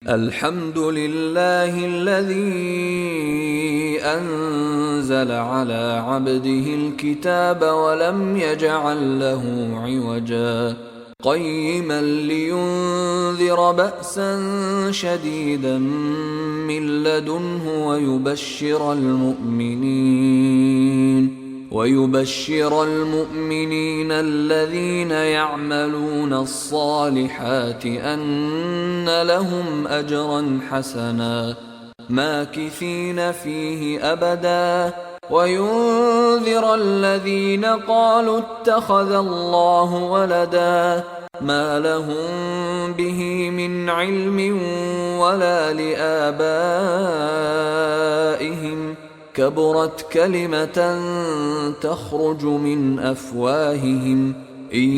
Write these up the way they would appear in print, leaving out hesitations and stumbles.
الحمد لله الذي أنزل على عبده الكتاب ولم يجعل له عوجا قيما لينذر بأسا شديدا من لدنه ويبشر المؤمنين الذين يعملون الصالحات أن لهم أجرا حسنا ماكثين فيه أبدا وينذر الذين قالوا اتخذ الله ولدا ما لهم به من علم ولا لآبائهم كبرت كلمة تخرج من أفواههم إن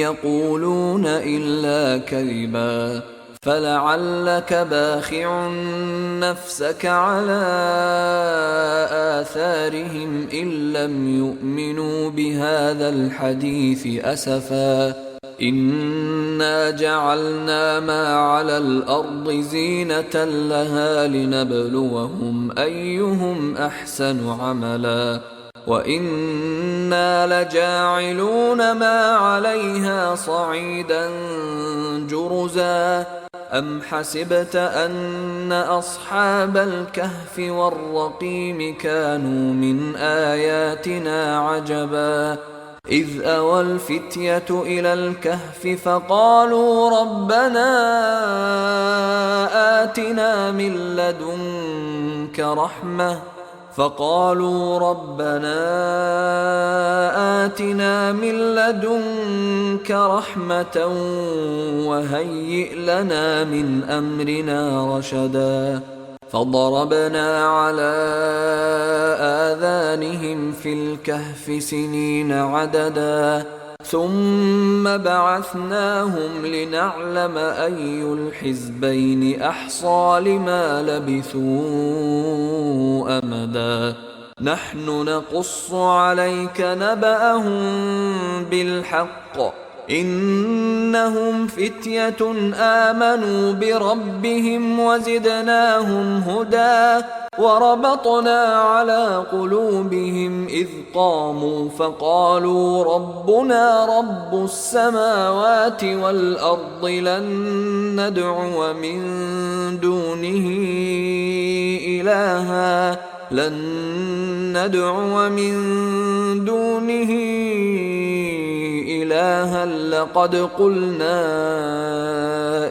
يقولون إلا كذبا فلعلك باخع نفسك على آثارهم إن لم يؤمنوا بهذا الحديث أسفا إنا جعلنا ما على الأرض زينة لها لنبلوهم أيهم أحسن عملا وإنا لجاعلون ما عليها صعيدا جرزا أم حسبت أن أصحاب الكهف والرقيم كانوا من آياتنا عجبا إذ أوى الفتية إلى الكهف فقالوا ربنا آتنا من لدنك رحمة وهيئ لنا من أمرنا رشدا فضربنا على آذانهم في الكهف سنين عددا ثم بعثناهم لنعلم أي الحزبين أحصى لما لبثوا أمدا نحن نقص عليك نبأهم بالحق إنهم فتية آمنوا بربهم وزدناهم هدى وربطنا على قلوبهم إذ قاموا فقالوا ربنا رب السماوات والأرض لن ندعو من دونه إلها لقد قلنا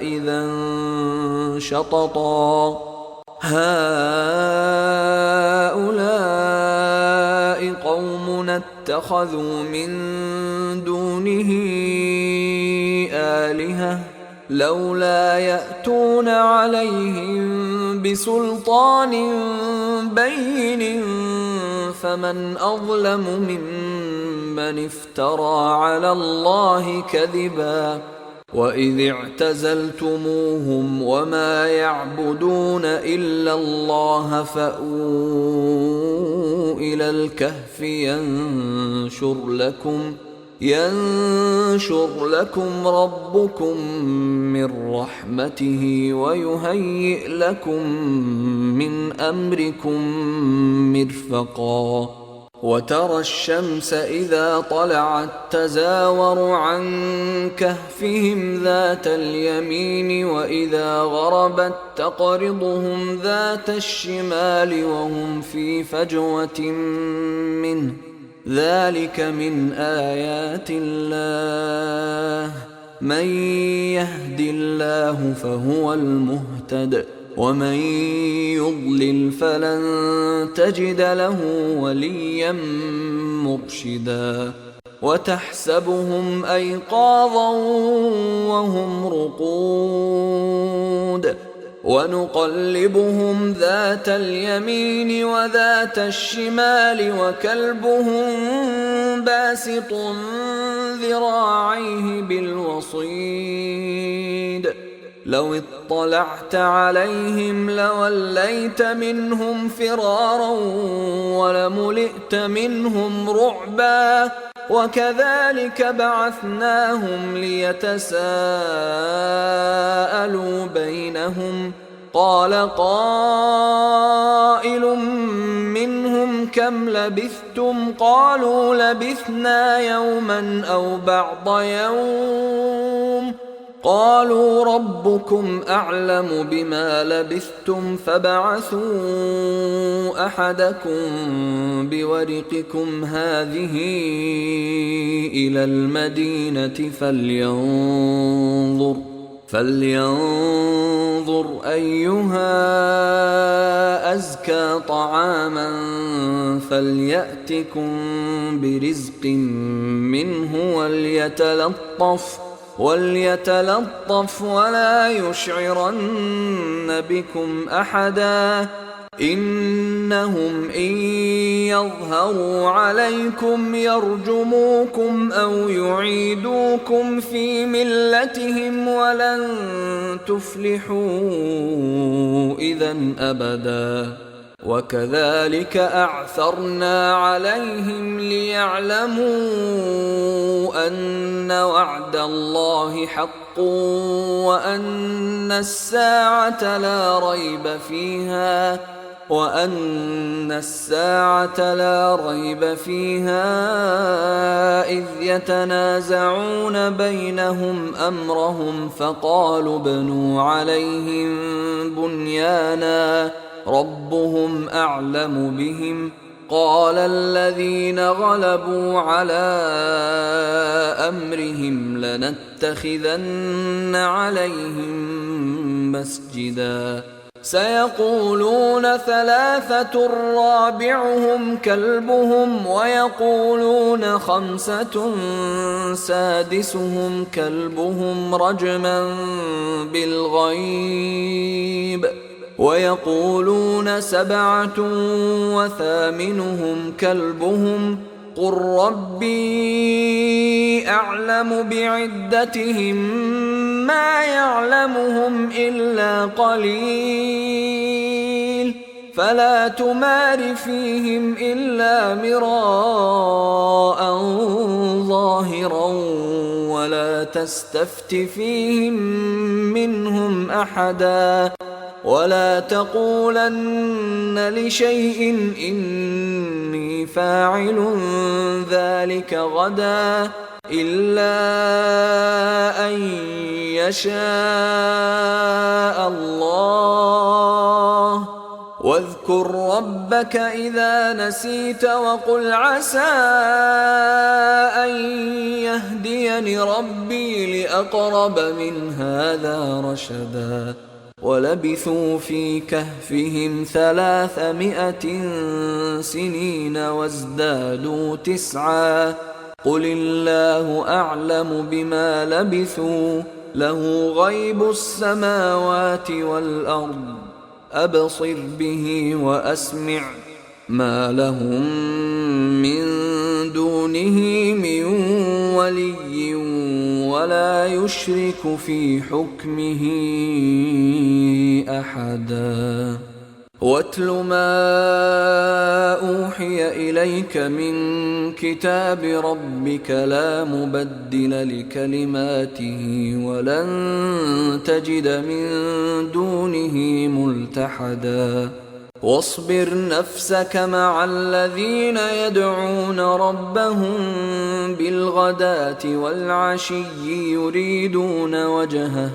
إذا شططا هؤلاء قومنا اتخذوا من دونه آلهة لولا يأتون عليهم بسلطان بين فمن أظلم ممن افترى على الله كذبا وإذ اعتزلتموهم وما يعبدون إلا الله فأووا إلى الكهف ينشر لكم ربكم من رحمته ويهيئ لكم من أمركم مرفقا وترى الشمس إذا طلعت تزاور عن كهفهم ذات اليمين وإذا غربت تقرضهم ذات الشمال وهم في فجوة منه ذلك من آيات الله من يهد الله فهو المهتد ومن يضلل فلن تجد له وليا مرشدا وتحسبهم أيقاظا وهم رقود ونقلبهم ذات اليمين وذات الشمال وكلبهم باسط ذراعيه بالوصيد لو اطلعت عليهم لوليت منهم فرارا ولملئت منهم رعبا وكذلك بعثناهم ليتساءلوا بينهم قال قائل منهم كم لبثتم قالوا لبثنا يوما أو بعض يوم قالوا ربكم أعلم بما لبثتم فابعثوا أحدكم بورقكم هذه إلى المدينة فلينظر أيها أزكى طعاما فليأتكم برزق منه وليتلطف ولا يشعرن بكم أحدا إنهم إن يظهروا عليكم يرجموكم أو يعيدوكم في ملتهم ولن تفلحوا إذا أبدا وكذلك أعثرنا عليهم ليعلموا أن وعد الله حق وأن الساعة لا ريب فيها إذ يتنازعون بينهم أمرهم فقالوا ابنوا عليهم بنيانا ربهم أعلم بهم قال الذين غلبوا على أمرهم لنتخذن عليهم مسجدا سيقولون ثلاثة رابعهم كلبهم ويقولون خمسة سادسهم كلبهم رجما بالغيب ويقولون سبعة وثامنهم كلبهم قل ربي أعلم بعدتهم ما يعلمهم إلا قليل فلا تمار فيهم إلا مراء ظاهرا ولا تستفت فيهم منهم أحدا ولا تقولن لشيء إني فاعل ذلك غدا إلا أن يشاء الله واذكر ربك إذا نسيت وقل عسى أن يهديني ربي لأقرب من هذا رشدا ولبثوا في كهفهم 300 سنين وازدادوا 9 قل الله أعلم بما لبثوا له غيب السماوات والأرض أبصر به وأسمع ما لهم من دونه من ولي ولا يشرك في حكمه أحدا واتل ما أوحي إليك من كتاب ربك لا مبدل لكلماته ولن تجد من دونه ملتحدا واصبر نفسك مع الذين يدعون ربهم بالغداة والعشي يريدون وجهه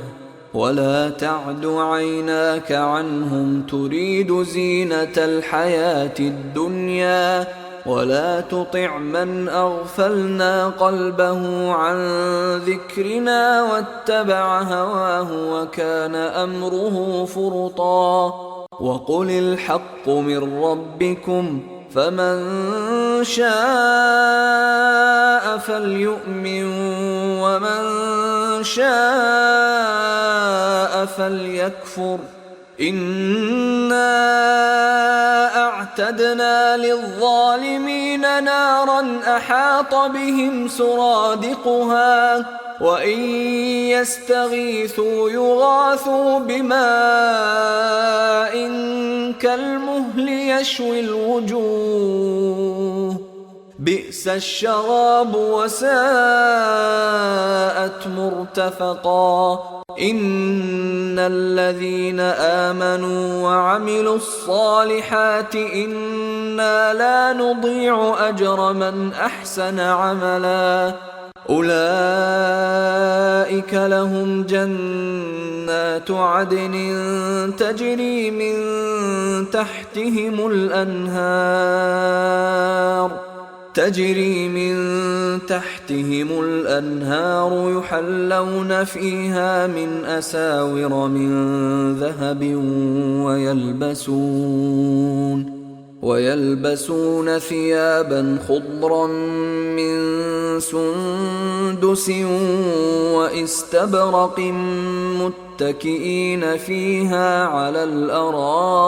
ولا تعد عيناك عنهم تريد زينة الحياة الدنيا ولا تطع من أغفلنا قلبه عن ذكرنا واتبع هواه وكان أمره فرطا وقل الحق من ربكم فمن شاء فليؤمن ومن شاء فليكفر إنا أعتدنا للظالمين نارا أحاط بهم سرادقها وإن يستغيثوا يغاثوا بماء كالمهل يشوي الوجوه بئس الشراب وساءت مرتفقا إن الذين آمنوا وعملوا الصالحات إنا لا نضيع أجر من أحسن عملا أولئك لهم جنات عدن تجري من تحتهم الأنهار يحلون فيها من أساور من ذهب ويلبسون ثيابا خضرا من سندس واستبرق متكئين فيها على الأرائك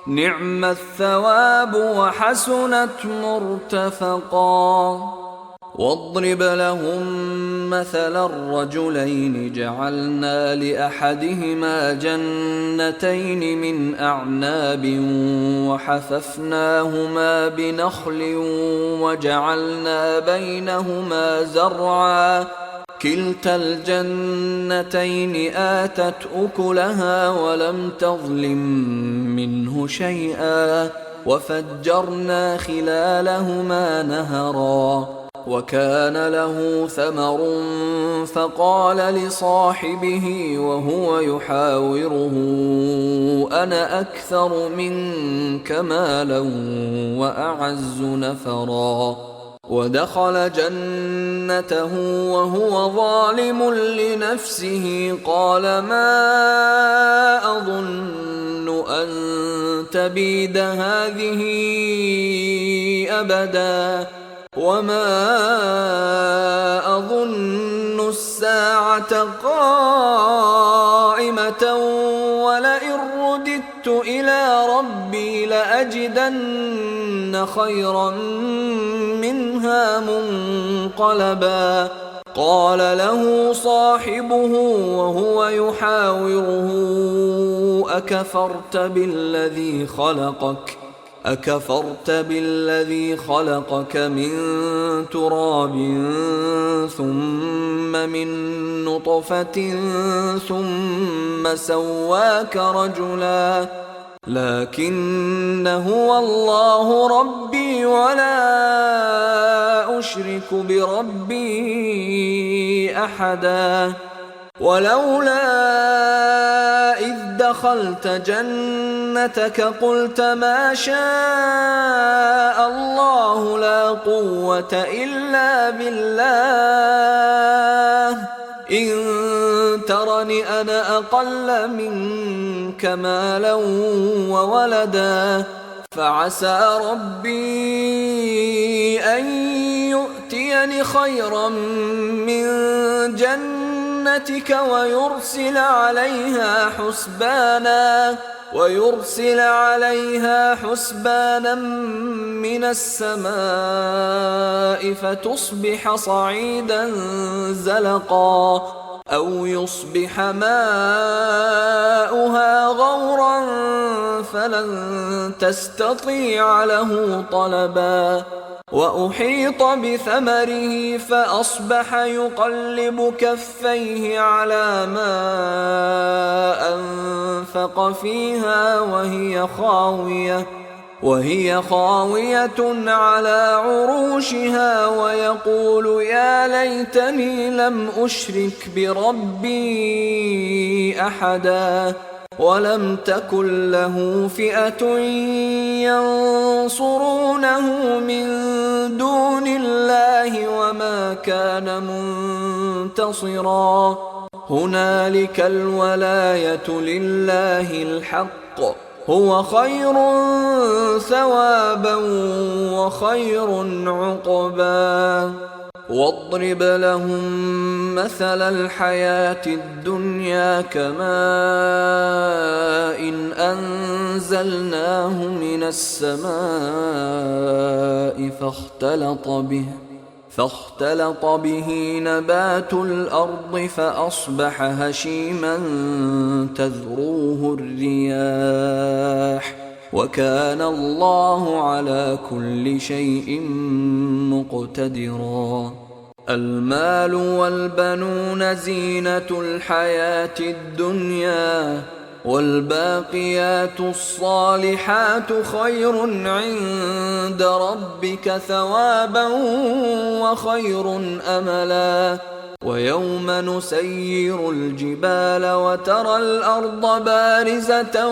نعم الثواب وحسنت مرتفقا واضرب لهم مثلا الرجلين جعلنا لأحدهما جنتين من أعناب وحففناهما بنخل وجعلنا بينهما زرعا كلتا الجنتين آتت أكلها ولم تظلم منه شيئا وفجرنا خلالهما نهرا وكان له ثمر فقال لصاحبه وهو يحاوره أنا أكثر منك مالا وأعز نفرا ودخل جنته وهو ظالم لنفسه قال ما أظن أن تبيد هذه أبدا وما أظن الساعة قائمة ولئن رددت إلى ربي لأجدن خيرا منها منقلبا قال له صاحبه وهو يحاوره أكفرت بالذي خلقك من تراب ثم من نطفة ثم سواك رجلا لكن هو الله ربي ولا أشرك بربي أحدا ولولا إذ دخلت جنتك قلت ما شاء الله لا قوة إلا بالله إن ترني أنا أقل منك مالا وولدا فعسى ربي أن يؤتيني خيرا من جنتك ويرسل عليها حسبانا من السماء فتصبح صعيدا زلقا أو يصبح ماؤها غورا فلن تستطيع له طلبا وأحيط بثمره فأصبح يقلب كفيه على ما أنفق فيها وهي خاوية على عروشها ويقول يا ليتني لم أشرك بربي أحدا ولم تكن له فئة ينصرونه من دون الله وما كان منتصرا هنالك الولاية لله الحق هو خير ثوابا وخير عقبا واضرب لهم مثل الحياة الدنيا كماء إن أنزلناه من السماء فاختلط به نبات الأرض فأصبح هشيما تذروه الرياح وكان الله على كل شيء مقتدرا. المال والبنون زينة الحياة الدنيا، والباقيات الصالحات خير عند ربك ثوابا وخير أملا. ويوم نسير الجبال وترى الأرض بارزة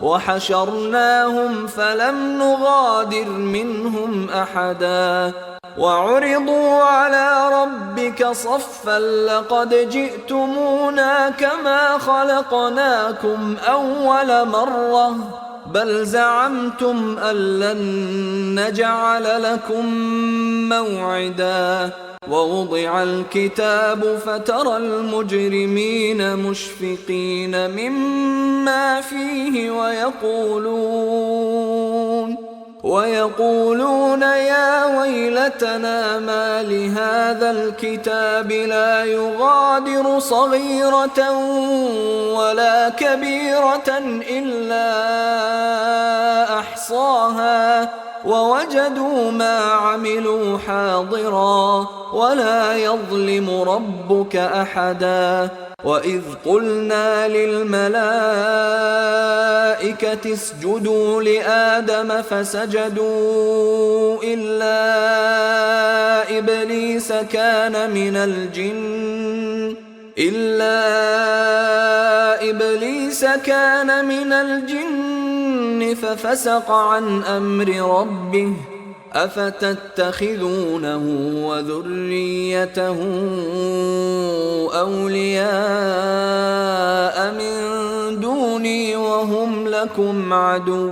وحشرناهم فلم نغادر منهم أحدا، وعرضوا على ربك صفا لقد جئتمونا كما خلقناكم أول مرة بل زعمتم أن لن نجعل لكم موعدا. ووضع الكتاب فترى المجرمين مشفقين مما فيه ويقولون يا ويلتنا ما لهذا الكتاب لا يغادر صغيرة ولا كبيرة إلا أحصاها ووجدوا ما عملوا حاضرا ولا يظلم ربك أحدا. وإذ قلنا للملائكة اسجدوا لآدم فسجدوا إلا إبليس كان من الجن ففسق عن أمر ربه أفتتخذونه وذريته أولياء من دوني وهم لكم عدو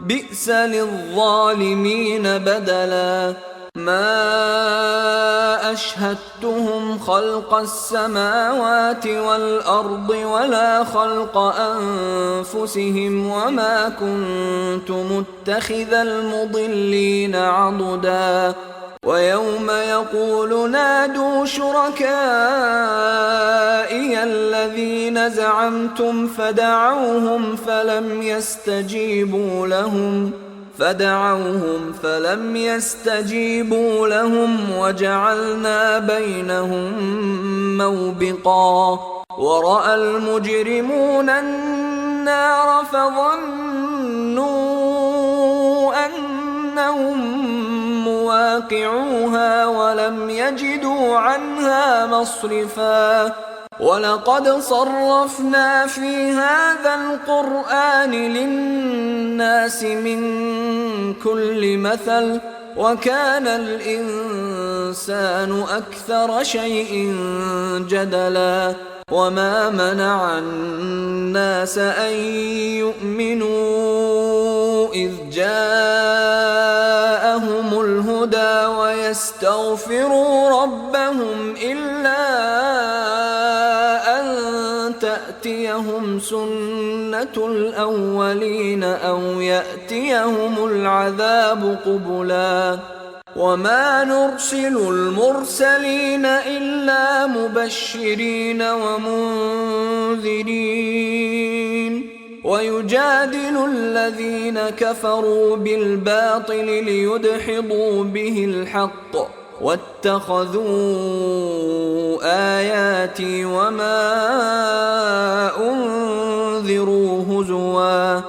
بئس للظالمين بدلا. ما أشهدتهم خلق السماوات والأرض ولا خلق أنفسهم وما كنت متخذ المضلين عضدا. ويوم يقول نادوا شركائي الذين زعمتم فدعوهم فلم يستجيبوا لهم وجعلنا بينهم موبقا. ورأى المجرمون النار فظنوا أنهم مواقعوها ولم يجدوا عنها مصرفا. ولقد صرفنا في هذا القرآن للناس من كل مثل وكان الإنسان أكثر شيء جدلا. وما منع الناس أن يؤمنوا إذ جاءهم الهدى ويستغفروا ربهم إلا أن تأتيهم سنة الأولين أو يأتيهم العذاب قبلا. وما نرسل المرسلين إلا مبشرين ومنذرين ويجادل الذين كفروا بالباطل ليدحضوا به الحق واتخذوا آياتي وما أنذروا هزوا.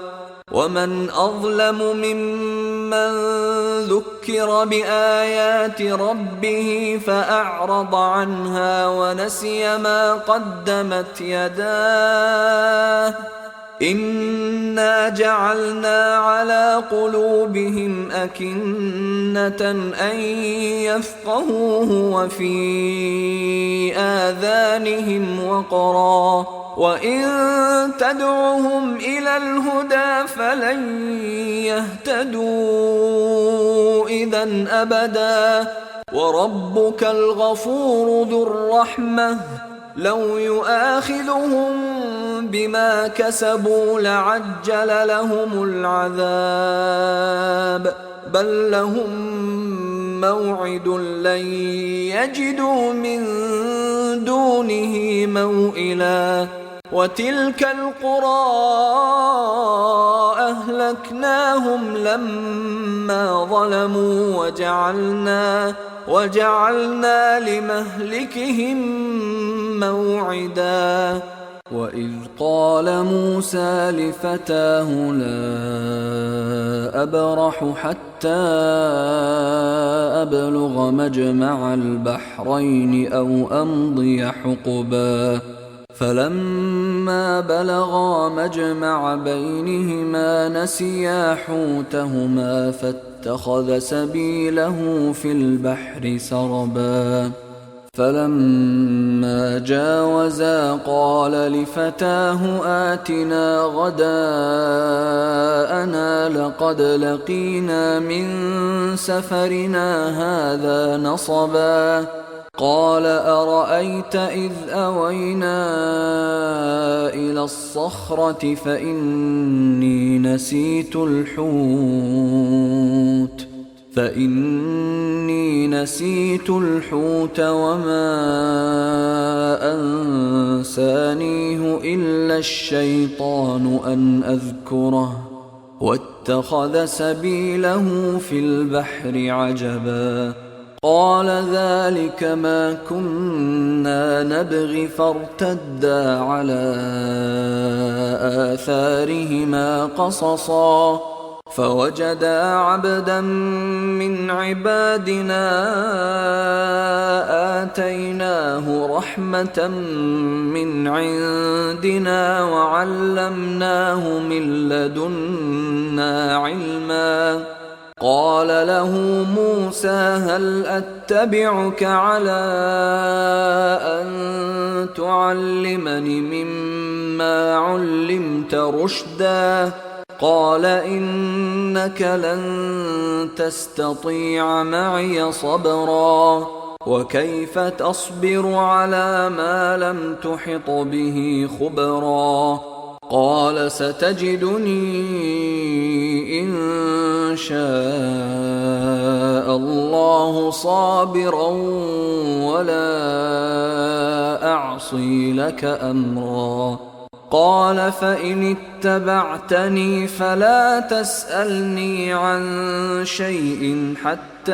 ومن أظلم ممن ذكر بآيات ربه فأعرض عنها ونسي ما قدمت يداه إنا جعلنا على قلوبهم أكنة أن يفقهوه وفي آذانهم وقرا وإن تدعهم إلى الهدى فلن يهتدوا إذا أبدا. وربك الغفور ذو الرحمة لو يؤاخذهم بما كسبوا لعجل لهم العذاب بل لهم موعد لن يجدوا من دونه موئلا. وتلك القرى أهلكناهم لما ظلموا وجعلنا لمهلكهم موعدا وإذ قال موسى لفتاه لا أبرح حتى أبلغ مجمع البحرين أو أمضي حقبا فلما بلغا مجمع بينهما نسيا حوتهما فاتخذ سبيله في البحر سربا فلما جاوزا قال لفتاه آتنا غداءنا لقد لقينا من سفرنا هذا نصبا قال أرأيت إذ أوينا إلى الصخرة فإني نسيت الحوت وما أنسانيه إلا الشيطان أن أذكره واتخذ سبيله في البحر عجبا قال ذلك ما كنا نبغي فارتدا على آثارهما قصصا فوجدا عبدا من عبادنا آتيناه رحمة من عندنا وعلمناه من لدنا علما قال له موسى هل أتبعك على أن تعلمني مما علمت رشدا قال إنك لن تستطيع معي صبرا وكيف تصبر على ما لم تحط به خبرا قال ستجدني إن شاء الله صابرا ولا أعصي لك أمرا قال فإن اتبعتني فلا تسألني عن شيء حتى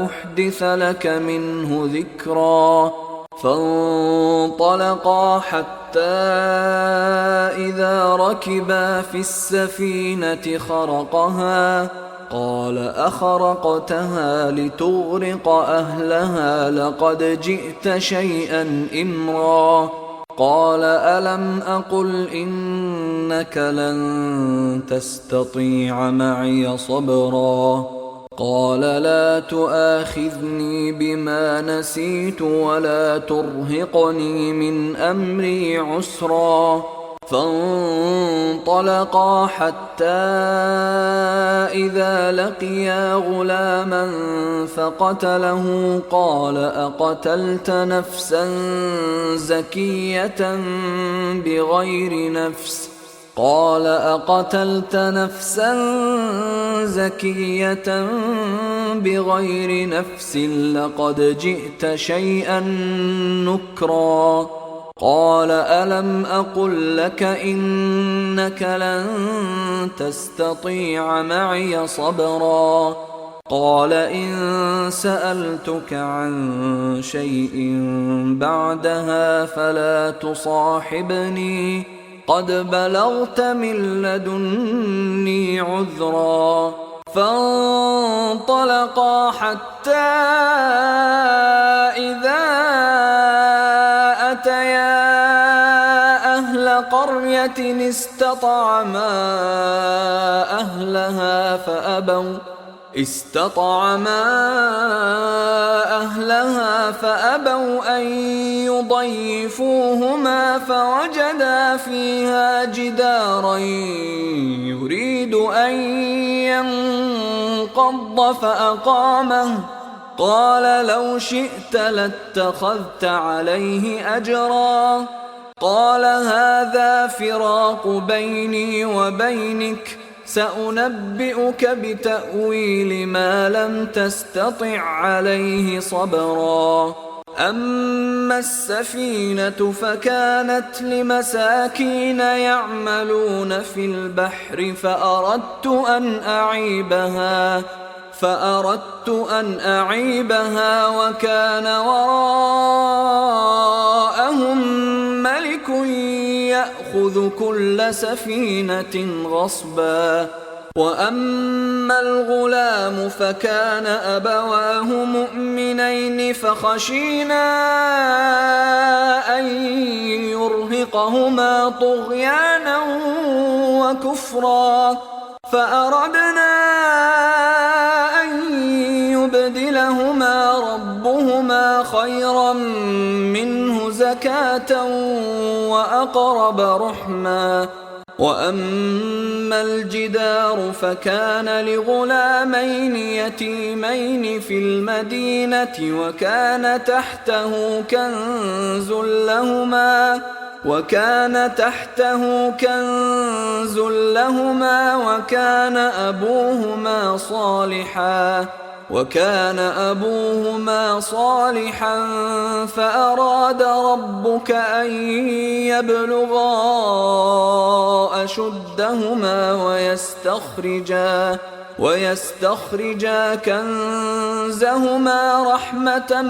أحدث لك منه ذكرا فانطلقا حتى إذا ركبا في السفينة خرقها قال أخرقتها لتغرق أهلها لقد جئت شيئا إمرا قال ألم أقل إنك لن تستطيع معي صبرا قال لا تؤاخذني بما نسيت ولا ترهقني من أمري عسرا فانطلقا حتى إذا لقيا غلاما فقتله قال أقتلت نفسا زكية بغير نفس لقد جئت شيئا نكرا قال ألم أقل لك إنك لن تستطيع معي صبرا قال إن سألتك عن شيء بعدها فلا تصاحبني قد بلغت من لدني عذرا فانطلقا حتى إذا أتيا أهل قرية استطعما أهلها فأبوا أن يضيفوهما فوجدا فيها جدارا يريد أن ينقض فأقامه قال لو شئت لاتخذت عليه أجرا قال هذا فراق بيني وبينك سأنبئك بتأويل ما لم تستطع عليه صبرا أما السفينة فكانت لمساكين يعملون في البحر فأردت أن أعيبها وكان وراءهم ملك يأخذ كل سفينة غصبا. وأما الغلام فكان أبواه مؤمنين فخشينا أن يرهقهما طغيانا وكفرا، فأردنا أن يبدلهما ربهما خيرا منه زكاة وأقرب رحما. وأما الجدار فكان لغلامين يتيمين في المدينة وكان تحته كنز لهما وكان أبوهما صالحا فأراد ربك أن يبلغا أشدهما ويستخرجا كنزهما رحمة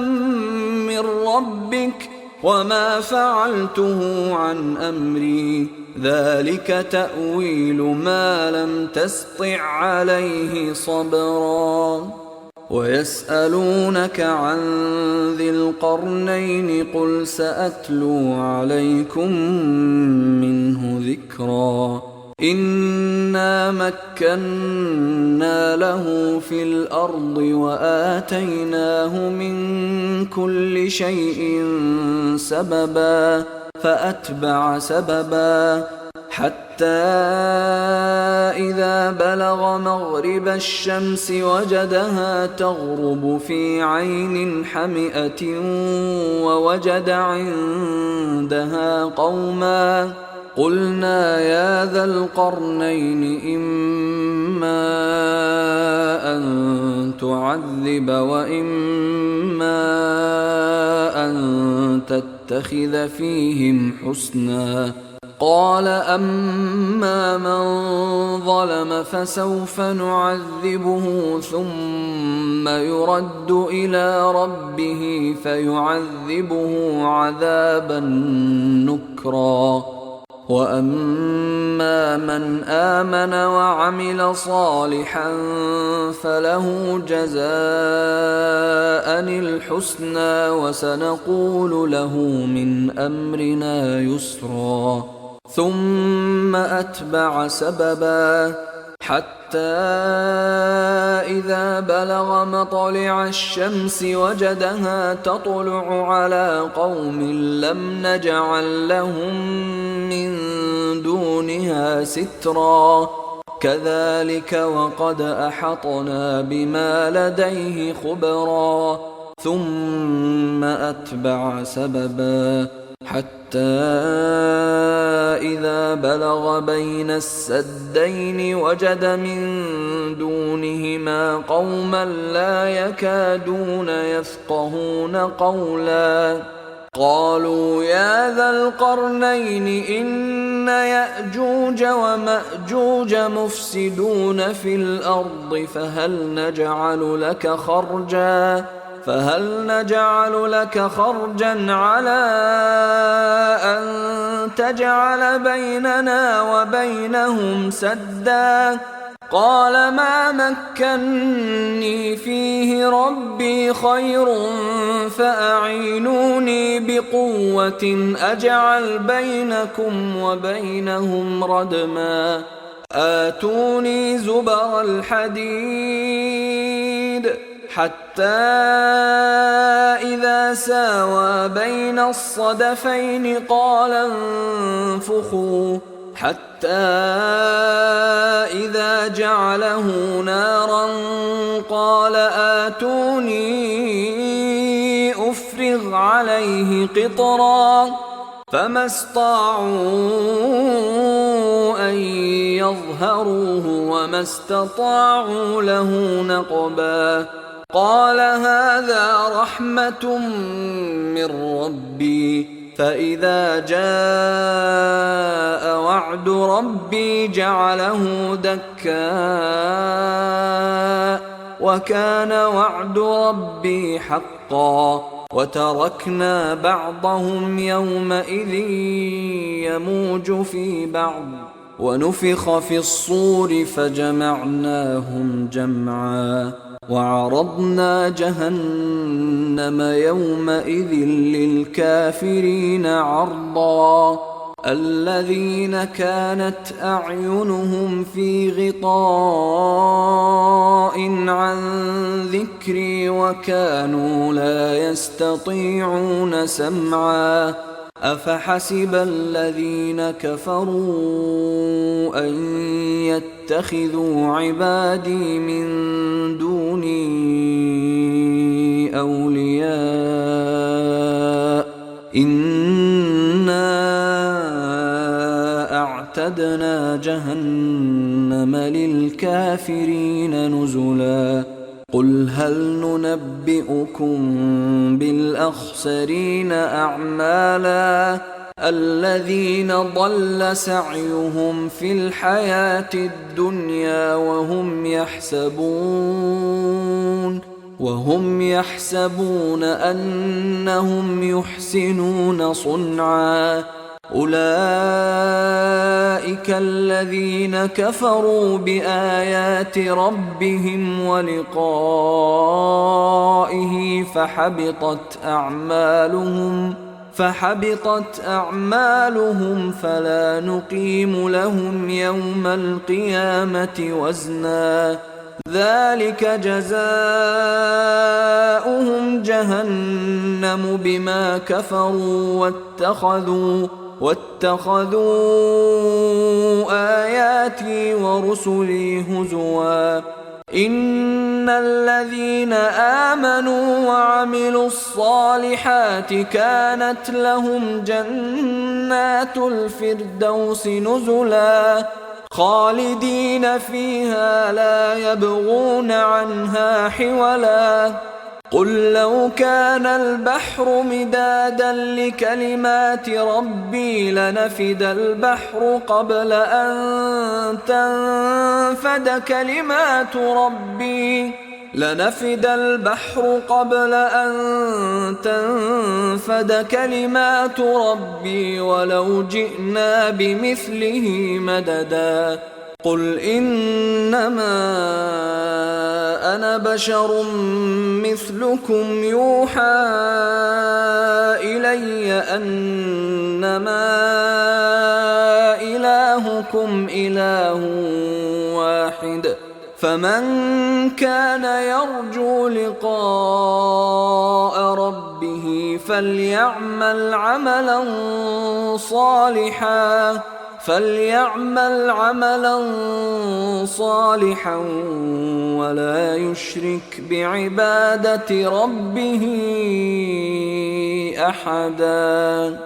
من ربك وما فعلته عن أمري ذلك تأويل ما لم تسطع عليه صبرا. ويسألونك عن ذي القرنين قل سأتلو عليكم منه ذكرا. إنا مكنا له في الأرض وآتيناه من كل شيء سببا فأتبع سببا حتى إذا بلغ مغرب الشمس وجدها تغرب في عين حمئة ووجد عندها قوما قلنا يا ذا القرنين إما أن تعذب وإما أن تتخذ فيهم حسنا. قال أما من ظلم فسوف نعذبه ثم يرد إلى ربه فيعذبه عذابا نكرا. وأما من آمن وعمل صالحا فله جزاء الحسنى وسنقول له من أمرنا يسرا. ثم أتبع سببا حتى إذا بلغ مطلع الشمس وجدها تطلع على قوم لم نجعل لهم من دونها سترا كذلك وقد أحطنا بما لديه خبرا. ثم أتبع سببا حتى إذا بلغ بين السدين وجد من دونهما قوما لا يكادون يفقهون قولا. قالوا يا ذا القرنين إن يأجوج ومأجوج مفسدون في الأرض فهل نجعل لك خرجا على أن تجعل بيننا وبينهم سدا. قال ما مكني فيه ربي خير فأعينوني بقوة أجعل بينكم وبينهم ردما. آتوني زبر الحديد حتى إذا ساوى بين الصدفين قال انفخوا حتى إذا جعله نارا قال آتوني أفرغ عليه قطرا. فما استطاعوا أن يظهروه وما استطاعوا له نقبا. قال هذا رحمة من ربي فإذا جاء وعد ربي جعله دكاء وكان وعد ربي حقا وتركنا بعضهم يومئذ يموج في بعض ونفخ في الصور فجمعناهم جمعا وعرضنا جهنم يومئذ للكافرين عرضا الذين كانت أعينهم في غطاء عن ذكري وكانوا لا يستطيعون سمعا أفحسب الذين كفروا أن يتخذوا عبادي من دوني أولياء إنا أعتدنا جهنم للكافرين نزلا قل هل ننبئكم بالأخسرين أعمالا الذين ضل سعيهم في الحياة الدنيا وهم يحسبون أنهم يحسنون صنعا أولئك الذين كفروا بآيات ربهم ولقائه فحبطت أعمالهم فلا نقيم لهم يوم القيامة وزنا ذلك جزاؤهم جهنم بما كفروا واتخذوا آياتي ورسلي هزوا إن الذين آمنوا وعملوا الصالحات كانت لهم جنات الفردوس نزلا خالدين فيها لا يبغون عنها حولا قل لو كان البحر مدادا لكلمات ربي لنفد البحر قبل أن تنفد كلمات ربي ولو جئنا بمثله مددا قل إنما أنا بشر مثلكم يوحى إلي أنما إلهكم إله واحد فمن كان يرجو لقاء ربه فليعمل عملا صالحا ولا يشرك بعبادة ربه أحدا.